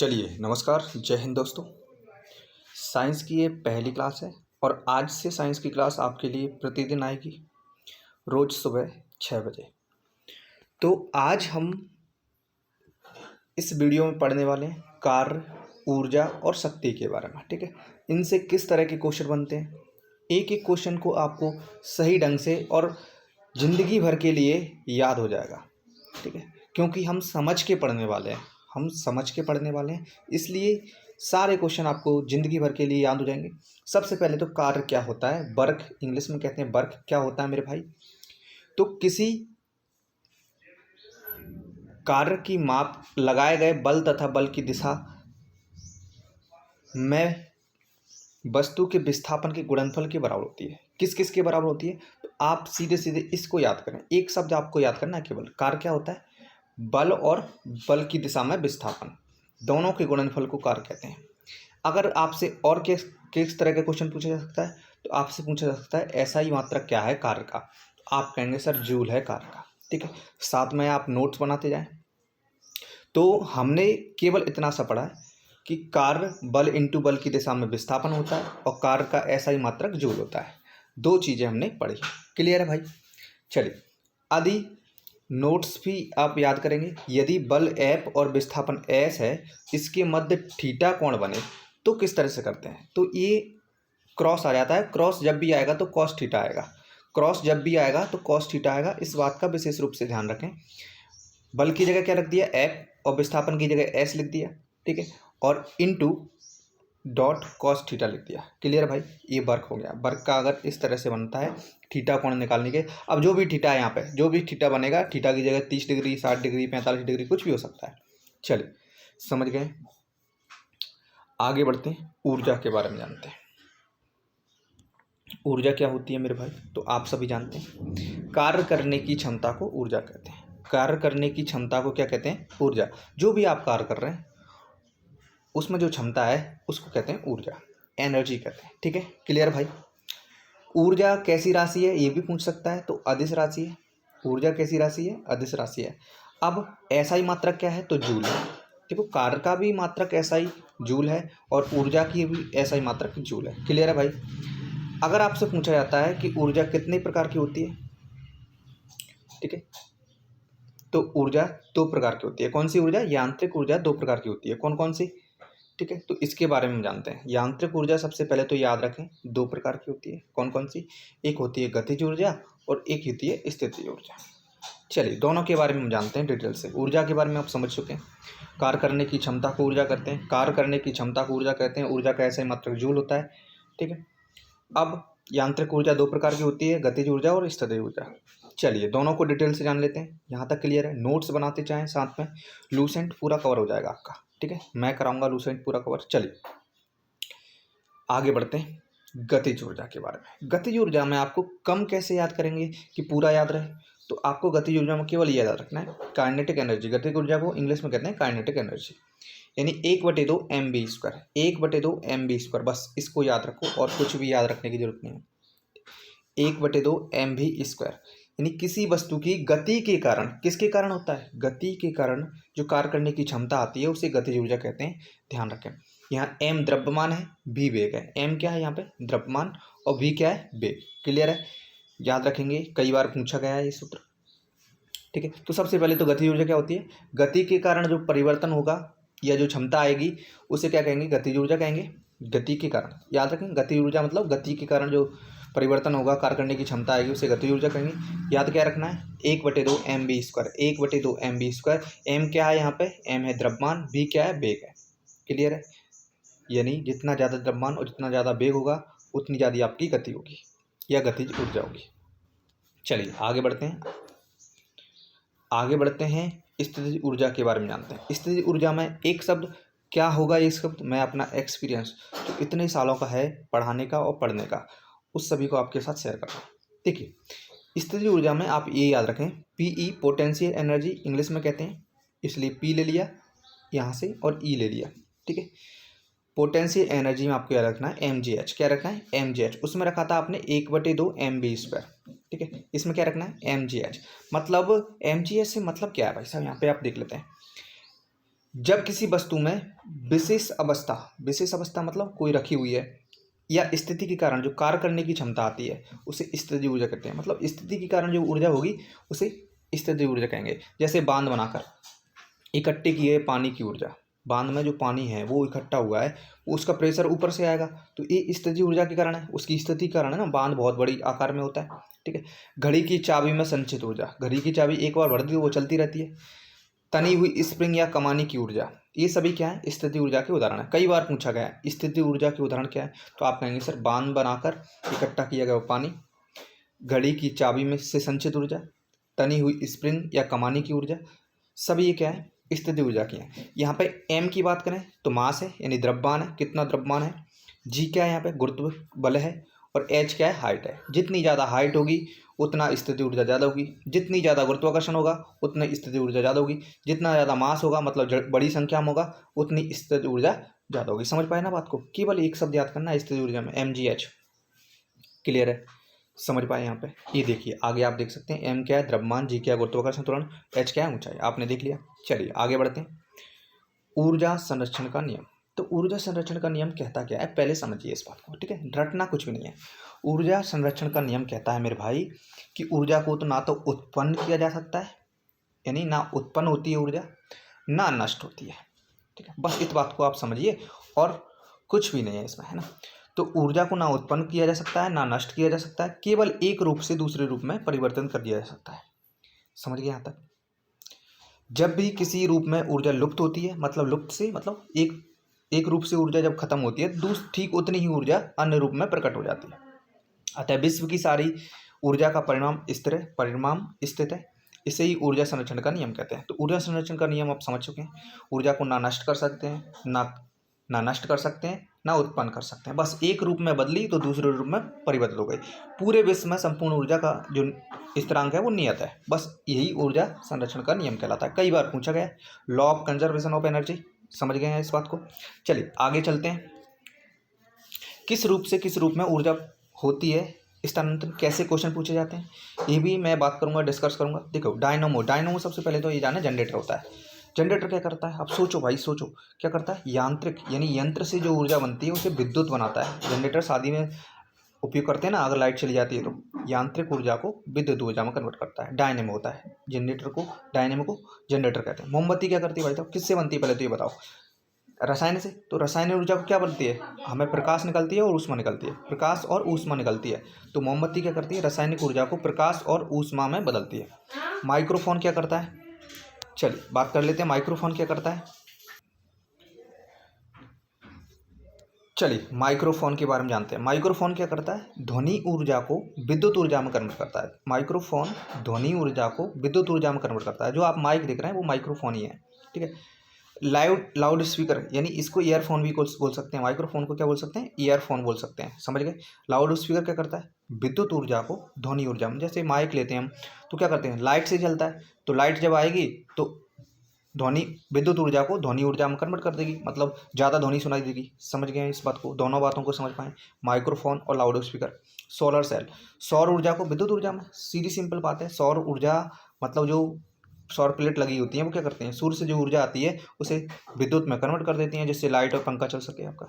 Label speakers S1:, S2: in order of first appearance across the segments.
S1: चलिए नमस्कार, जय हिंद दोस्तों। साइंस की ये पहली क्लास है और आज से साइंस की क्लास आपके लिए प्रतिदिन आएगी, रोज़ सुबह 6 बजे। तो आज हम इस वीडियो में पढ़ने वाले हैं कार्य, ऊर्जा और शक्ति के बारे में। ठीक है, इनसे किस तरह के क्वेश्चन बनते हैं, एक एक क्वेश्चन को आपको सही ढंग से और ज़िंदगी भर के लिए याद हो जाएगा। ठीक है, क्योंकि हम समझ के पढ़ने वाले हैं, इसलिए सारे क्वेश्चन आपको ज़िंदगी भर के लिए याद हो जाएंगे। सबसे पहले तो कार्य क्या होता है, वर्क इंग्लिश में कहते हैं वर्क, क्या होता है मेरे भाई। तो किसी कार्य की माप लगाए गए बल तथा बल की दिशा में वस्तु के विस्थापन के गुणनफल के बराबर होती है। किस किस के बराबर होती है, तो आप सीधे सीधे इसको याद करें। एक शब्द आपको याद करना है केवल, कार्य क्या होता है, बल और बल की दिशा में विस्थापन, दोनों के गुणनफल को कार्य कहते हैं। अगर आपसे और किस तरह का क्वेश्चन पूछा जा सकता है, तो आपसे पूछा जा सकता है ऐसा ही मात्रक क्या है कार्य का, तो आप कहेंगे सर जूल है कार्य का। ठीक है, साथ में आप नोट्स बनाते जाएं। तो हमने केवल इतना सा पढ़ा है कि कार्य बल इंटू बल की दिशा में विस्थापन होता है और कार्य का ऐसा ही मात्रक जूल होता है। दो चीज़ें हमने पढ़ी, क्लियर है भाई। चलिए, यदि नोट्स भी आप याद करेंगे, यदि बल एफ और विस्थापन एस है, इसके मध्य थीटा कोण बने तो किस तरह से करते हैं। तो ये क्रॉस आ जाता है, क्रॉस जब भी आएगा तो कॉस थीटा आएगा, क्रॉस जब भी आएगा तो कॉस थीटा आएगा। इस बात का विशेष रूप से ध्यान रखें। बल की जगह क्या रख दिया, एफ, और विस्थापन की जगह एस लिख दिया। ठीक है, और इनटू डॉट कॉस थीटा लिख दिया। क्लियर भाई, ये वर्क हो गया। वर्क का अगर इस तरह से बनता है थीटा कोण निकालने के, अब जो भी थीटा है यहाँ पे, जो भी थीटा बनेगा, थीटा की जगह 30 डिग्री, 60 डिग्री, 45 डिग्री, कुछ भी हो सकता है। चलिए, समझ गए। आगे बढ़ते हैं, ऊर्जा के बारे में जानते हैं। ऊर्जा क्या होती है मेरे भाई, तो आप सभी जानते हैं, कार्य करने की क्षमता को ऊर्जा कहते हैं। कार्य करने की क्षमता को क्या कहते हैं, ऊर्जा। जो भी आप कार्य कर रहे हैं उसमें जो क्षमता है उसको कहते हैं ऊर्जा, एनर्जी कहते हैं। ठीक है, क्लियर भाई। ऊर्जा कैसी राशि है, ये भी पूछ सकता है, तो अदिश राशि है। ऊर्जा कैसी राशि है, अदिश राशि है। अब ऐसा ही मात्रक क्या है, तो जूल है। देखो, कार्य का भी मात्रक ऐसा ही जूल है और ऊर्जा की भी ऐसा ही मात्रक जूल है। क्लियर है भाई। अगर आपसे पूछा जाता है कि ऊर्जा कितने प्रकार की होती है, ठीक है, तो ऊर्जा दो प्रकार की होती है। कौन सी ऊर्जा, यांत्रिक ऊर्जा दो प्रकार की होती है। कौन कौन सी, ठीक है, तो इसके बारे में हम जानते हैं। यांत्रिक ऊर्जा सबसे पहले तो याद रखें दो प्रकार की होती है। कौन कौन सी, एक होती है गतिज ऊर्जा और एक होती है स्थितिज ऊर्जा। चलिए, दोनों के बारे में हम जानते हैं डिटेल से। ऊर्जा के बारे में आप समझ चुके हैं, कार्य करने की क्षमता को ऊर्जा कहते हैं, कार्य करने की क्षमता को ऊर्जा कहते हैं। ऊर्जा का ऐसा ही मात्रक जूल होता है। ठीक है, अब यांत्रिक ऊर्जा दो प्रकार की होती है, गतिज ऊर्जा और स्थितिज ऊर्जा। चलिए, दोनों को डिटेल से जान लेते हैं। यहाँ तक क्लियर है। नोट्स बनाते चाहें साथ में, लूसेंट पूरा कवर हो जाएगा आपका। ठीक है, मैं कराऊंगा लूसेंट पूरा कवर। चलिए आगे बढ़ते हैं, गतिज ऊर्जा के बारे में। गतिज ऊर्जा में आपको कम कैसे याद करेंगे कि पूरा याद रहे, तो आपको गतिज ऊर्जा में केवल ये याद रखना है, काइनेटिक एनर्जी। गतिज ऊर्जा को इंग्लिश में कहते हैं काइनेटिक एनर्जी, यानी 1/2 mv², 1/2 mv²। बस इसको याद रखो और कुछ भी याद रखने की जरूरत नहीं है। 1/2 mv², यानी किसी वस्तु की गति के कारण, किसके कारण होता है, गति के कारण जो कार्य करने की क्षमता आती है उसे गतिज ऊर्जा कहते हैं। ध्यान रखें, यहाँ m द्रव्यमान है, v वेग है। m क्या है यहाँ पे, द्रव्यमान, और v क्या है, वेग। क्लियर है, याद रखेंगे, कई बार पूछा गया है ये सूत्र। ठीक है, तो सबसे पहले तो गतिज ऊर्जा क्या होती है, गति के कारण जो परिवर्तन होगा या जो क्षमता आएगी उसे क्या कहेंगे, गतिज ऊर्जा कहेंगे। गति के कारण, याद रखें, गतिज ऊर्जा मतलब गति के कारण जो परिवर्तन होगा, कार्य करने की क्षमता आएगी, उसे गतिज ऊर्जा कहेंगे। याद क्या रखना है, 1/2 mv², 1/2 mv²। m क्या है यहाँ पे, m है द्रव्यमान, v क्या है, वेग है। क्लियर है, यानी जितना ज़्यादा द्रव्यमान और जितना ज़्यादा वेग होगा उतनी ज़्यादा आपकी गति होगी या गतिज ऊर्जा होगी। चलिए आगे बढ़ते हैं, स्थितिज ऊर्जा के बारे में जानते हैं। स्थितिज ऊर्जा में एक शब्द क्या होगा, ये शब्द मैं अपना एक्सपीरियंस जो इतने सालों का है पढ़ाने का और पढ़ने का, उस सभी को आपके साथ शेयर कर रहा हूँ। देखिए, स्थितिज ऊर्जा में आप ये याद रखें, पीई पोटेंशियल एनर्जी इंग्लिश में कहते हैं, इसलिए पी ले लिया यहाँ से और ई ले लिया। ठीक है, पोटेंशियल एनर्जी में आपको याद रखना है mgh। क्या रखना है, mgh। उसमें रखा था आपने 1/2 mv²। ठीक है, इसमें क्या रखना है, mgh। मतलब mgh से मतलब क्या है भाई साहब, यहाँ पे आप देख लेते हैं। जब किसी वस्तु में विशेष अवस्था मतलब कोई रखी हुई है या स्थिति के कारण जो कार्य करने की क्षमता आती है उसे स्थितिज ऊर्जा कहते हैं। मतलब स्थिति के कारण जो ऊर्जा होगी उसे स्थितिज ऊर्जा कहेंगे। जैसे बांध बनाकर इकट्ठे किए पानी की ऊर्जा, बांध में जो पानी है वो इकट्ठा हुआ है, उसका प्रेशर ऊपर से आएगा, तो ये स्थितिज ऊर्जा के कारण है, उसकी स्थिति के कारण है ना। बांध बहुत बड़ी आकार में होता है, ठीक है। घड़ी की चाबी में संचित ऊर्जा, घड़ी की चाबी एक बार भर दी वो चलती रहती है। तनी हुई स्प्रिंग या कमानी की ऊर्जा, ये सभी क्या है, स्थिति ऊर्जा के उदाहरण है। कई बार पूछा गया है स्थिति ऊर्जा के उदाहरण क्या है, तो आप कहेंगे सर बांध बनाकर इकट्ठा किया गया पानी, घड़ी की चाबी में से संचित ऊर्जा, तनी हुई स्प्रिंग या कमानी की ऊर्जा, सभी ये क्या है, स्थिति ऊर्जा की है। यहाँ पे एम की बात करें तो मास है यानी द्रव्यमान है, कितना द्रव्यमान है। जी क्या है, यहाँ पे गुरुत्व बल है। और एच क्या है, हाइट है। जितनी ज़्यादा हाइट होगी उतना स्थिति ऊर्जा ज़्यादा होगी, जितनी ज़्यादा गुरुत्वाकर्षण होगा उतनी स्थिति ऊर्जा ज़्यादा होगी, जितना ज़्यादा मास होगा मतलब बड़ी संख्या में होगा उतनी स्थिति ऊर्जा ज़्यादा होगी। समझ पाए ना बात को। केवल एक शब्द याद करना है स्थिति ऊर्जा में, mgh। क्लियर है, समझ पाए यहाँ पे। ये देखिए आगे आप देख सकते हैं, एम क्या है द्रव्यमान, जी क्या है गुरुत्वाकर्षण त्वरण, एच क्या है ऊंचाई, आपने देख लिया। चलिए आगे बढ़ते हैं। ऊर्जा संरक्षण का नियम। तो ऊर्जा संरक्षण का नियम कहता क्या है, पहले समझिए इस बात को, ठीक है। रटना कुछ भी नहीं है। ऊर्जा संरक्षण का नियम कहता है मेरे भाई कि ऊर्जा को तो ना तो उत्पन्न किया जा सकता है, यानी ना उत्पन्न होती है ऊर्जा, ना नष्ट होती है, ठीक है। बस इस बात को आप समझिए और कुछ भी नहीं है इसमें, है ना। तो ऊर्जा को ना उत्पन्न किया जा सकता है ना नष्ट किया जा सकता है, केवल एक रूप से दूसरे रूप में परिवर्तन कर दिया जा सकता है। समझ गए यहाँ तक। जब भी किसी रूप में ऊर्जा लुप्त होती है, मतलब लुप्त से मतलब एक रूप से ऊर्जा जब खत्म होती है ठीक उतनी ही ऊर्जा अन्य रूप में प्रकट हो जाती है। अतः विश्व की सारी ऊर्जा का परिणाम स्थित है। इसे ही ऊर्जा संरक्षण का नियम कहते हैं। तो ऊर्जा संरक्षण का नियम आप समझ चुके हैं। ऊर्जा को ना नष्ट कर सकते हैं, ना नष्ट कर सकते हैं, ना उत्पन्न कर सकते हैं। बस एक रूप में बदली तो दूसरे रूप में परिवर्तित हो गई। पूरे विश्व में संपूर्ण ऊर्जा का जो स्थिरांक है वो नियत है। बस यही ऊर्जा संरक्षण का नियम कहलाता है। कई बार पूछा गया। Law of conservation of energy, समझ गए हैं इस बात को। चलिए आगे चलते हैं। किस रूप से किस रूप में ऊर्जा होती है, स्थानांतरण कैसे क्वेश्चन पूछे जाते हैं, ये भी मैं बात करूंगा, डिस्कस करूंगा। देखो डायनामो सबसे पहले तो ये जाना जनरेटर होता है। जनरेटर क्या करता है, अब सोचो भाई सोचो, क्या करता है, यांत्रिक यानी यंत्र से जो ऊर्जा बनती है उसे विद्युत बनाता है। जनरेटर शादी में उपयोग करते हैं ना, अगर लाइट चली जाती है तो यांत्रिक ऊर्जा को विद्युत ऊर्जा में कन्वर्ट करता है, डायनेमो होता है। डायनेमो को जनरेटर कहते हैं। मोमबत्ती क्या करती है भाई, तो किससे बनती है पहले तो ये बताओ, रसायन से। तो रसायन ऊर्जा को क्या बनती है, हमें प्रकाश निकलती है और ऊष्मा निकलती है, प्रकाश और ऊष्मा निकलती है। तो मोमबत्ती क्या करती है, रासायनिक ऊर्जा को प्रकाश और ऊष्मा में बदलती है। माइक्रोफोन क्या करता है, चलिए बात कर लेते हैं माइक्रोफोन क्या करता है। चलिए माइक्रोफोन के बारे में जानते हैं। माइक्रोफोन क्या करता है, ध्वनि ऊर्जा को विद्युत ऊर्जा में कन्वर्ट करता है। माइक्रोफोन ध्वनि ऊर्जा को विद्युत ऊर्जा में कन्वर्ट करता है। जो आप माइक देख रहे हैं वो माइक्रोफोन ही है, ठीक है। लाउड स्पीकर यानी इसको ईयरफोन भी बोल सकते हैं। माइक्रोफोन को क्या बोल सकते हैं, ईयरफोन बोल सकते हैं, समझ गए। लाउड स्पीकर क्या करता है, विद्युत ऊर्जा को ध्वनि ऊर्जा में, जैसे माइक लेते हैं हम तो क्या करते हैं, लाइट से चलता है, तो लाइट जब आएगी तो विद्युत ऊर्जा को ध्वनि ऊर्जा में कन्वर्ट कर देगी, मतलब ज़्यादा ध्वनि सुनाई देगी। समझ गए इस बात को, दोनों बातों को समझ पाएँ, माइक्रोफोन और लाउड स्पीकर। सोलर सेल, सौर ऊर्जा को विद्युत ऊर्जा में, सीधी सिंपल बात है। सौर ऊर्जा मतलब जो सौर प्लेट लगी होती है वो क्या करते हैं, सूर्य से जो ऊर्जा आती है उसे विद्युत में कन्वर्ट कर देती हैं, जिससे लाइट और पंखा चल सके आपका।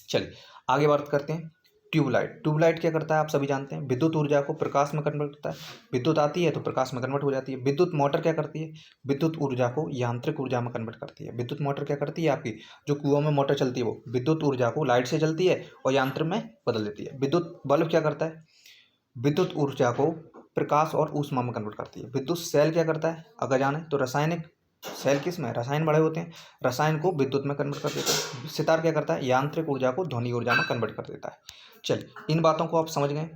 S1: चलिए आगे बात करते हैं। ट्यूबलाइट क्या करता है, आप सभी जानते हैं, विद्युत ऊर्जा को प्रकाश में कन्वर्ट करता है। विद्युत आती है तो प्रकाश में कन्वर्ट हो जाती है। विद्युत मोटर क्या करती है, विद्युत ऊर्जा को यांत्रिक ऊर्जा में कन्वर्ट करती है। विद्युत मोटर क्या करती है, आपकी जो कुओं में मोटर चलती है वो विद्युत ऊर्जा को लाइट से चलती है और यंत्र में बदल देती है। विद्युत बल्ब क्या करता है, विद्युत ऊर्जा को प्रकाश और ऊष्मा में कन्वर्ट करती है। विद्युत सेल क्या करता है, अगर जाने तो रासायनिक सेल किस में, रसायन बड़े होते हैं, रसायन को विद्युत में कन्वर्ट कर देता है। सितार क्या करता है, यांत्रिक ऊर्जा को ध्वनि ऊर्जा में कन्वर्ट कर देता है। चलिए इन बातों को आप समझ गए।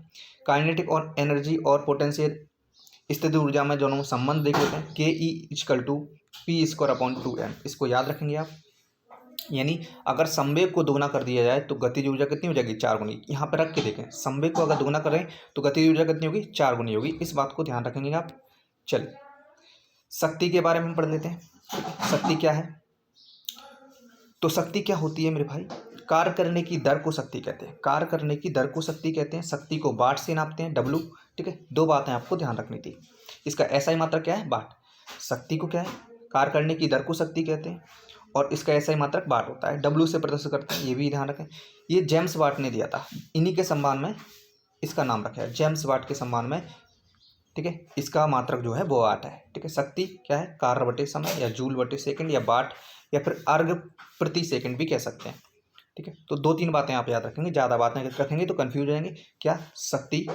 S1: काइनेटिक और एनर्जी और पोटेंशियल स्थिति ऊर्जा में दोनों संबंध देख लेते हैं। Ke=P²/2m, इसको याद रखेंगे आप। यानी अगर संवेग को दोगुना कर दिया जाए तो गतिज ऊर्जा कितनी हो जाएगी, 4 गुनी। यहाँ पर रख के देखें, संवेग को अगर दोगुना करें तो गतिज ऊर्जा कितनी होगी, 4 गुनी होगी। इस बात को ध्यान रखेंगे आप। चलिए शक्ति के बारे में पढ़ लेते हैं। शक्ति क्या है, तो शक्ति क्या होती है मेरे भाई, कार्य करने की दर को शक्ति कहते हैं। कार्य करने की दर को शक्ति कहते हैं। शक्ति को वाट से नापते हैं, W, ठीक है। दो बातें आपको ध्यान रखनी थी। इसका SI मात्रा क्या है, वाट। शक्ति को क्या है, कार्य करने की दर को शक्ति कहते हैं और इसका ऐसा ही मात्रक वाट होता है, डब्ल्यू से प्रदर्शित करते हैं, ये भी ध्यान रखें। ये जेम्स वाट ने दिया था, इन्हीं के सम्मान में इसका नाम रखा है, जेम्स वाट के सम्मान में, ठीक है। इसका मात्रक जो है वो वाट है, ठीक है। शक्ति क्या है, कार्य बटे समय या जूल बटे सेकंड या वाट या फिर अर्घ प्रति सेकंड भी कह सकते हैं, ठीक है। तो 2-3 बातें आप याद रखेंगे, ज़्यादा बातें रखेंगे तो कन्फ्यूज हो जाएंगे। क्या, शक्ति,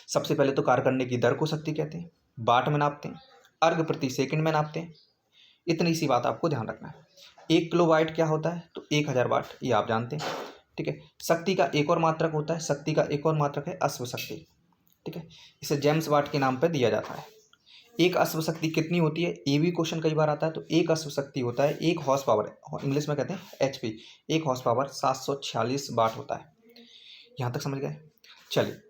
S1: सबसे पहले तो कार्य करने की दर को शक्ति कहते हैं, वाट में नापते हैं, अर्घ प्रति सेकंड में नापते हैं। इतनी सी बात आपको ध्यान रखना है। 1 किलो वाट क्या होता है, तो 1000 वाट, ये आप जानते हैं, ठीक है। शक्ति का एक और मात्रक होता है, शक्ति का एक और मात्रक है अश्व शक्ति, ठीक है। इसे जेम्स वाट के नाम पर दिया जाता है। एक अश्व शक्ति कितनी होती है, ये भी क्वेश्चन कई बार आता है। तो एक अश्व शक्ति होता है, 1 हॉर्स पावर, इंग्लिश में कहते हैं HP, 1 हॉर्स पावर 746 वाट होता है। यहाँ तक समझ गए। चलिए,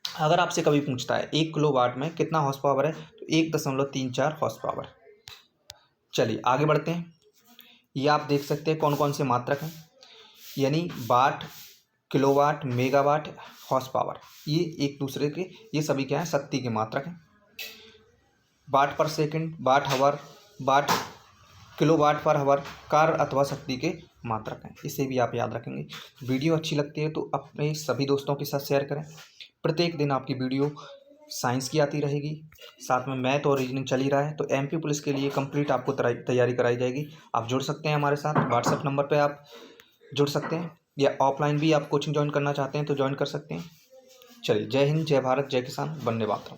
S1: अगर आपसे कभी पूछता है 1 किलो वाट में कितना हॉर्स पावर है, तो 1.34 हॉर्स पावर। चलिए आगे बढ़ते हैं। ये आप देख सकते हैं कौन कौन से मात्रक हैं, यानी वाट, किलोवाट, मेगावाट, हॉर्स पावर, ये एक दूसरे के, ये सभी क्या है, शक्ति के मात्रक हैं। वाट पर सेकंड, वाट हावर, वाट, किलोवाट पर हावर कार्य अथवा शक्ति के मात्रक हैं। इसे भी आप याद रखेंगे। वीडियो अच्छी लगती है तो अपने सभी दोस्तों के साथ शेयर करें। प्रत्येक दिन आपकी वीडियो साइंस की आती रहेगी, साथ में मैथ और रीजनिंग चल ही रहा है। तो MP पुलिस के लिए कंप्लीट आपको तैयारी कराई जाएगी। आप जुड़ सकते हैं हमारे साथ, व्हाट्सएप नंबर पर आप जुड़ सकते हैं, या ऑफलाइन भी आप कोचिंग ज्वाइन करना चाहते हैं तो ज्वाइन कर सकते हैं। चलिए, जय हिंद, जय भारत, जय किसान, वंदे मातरम।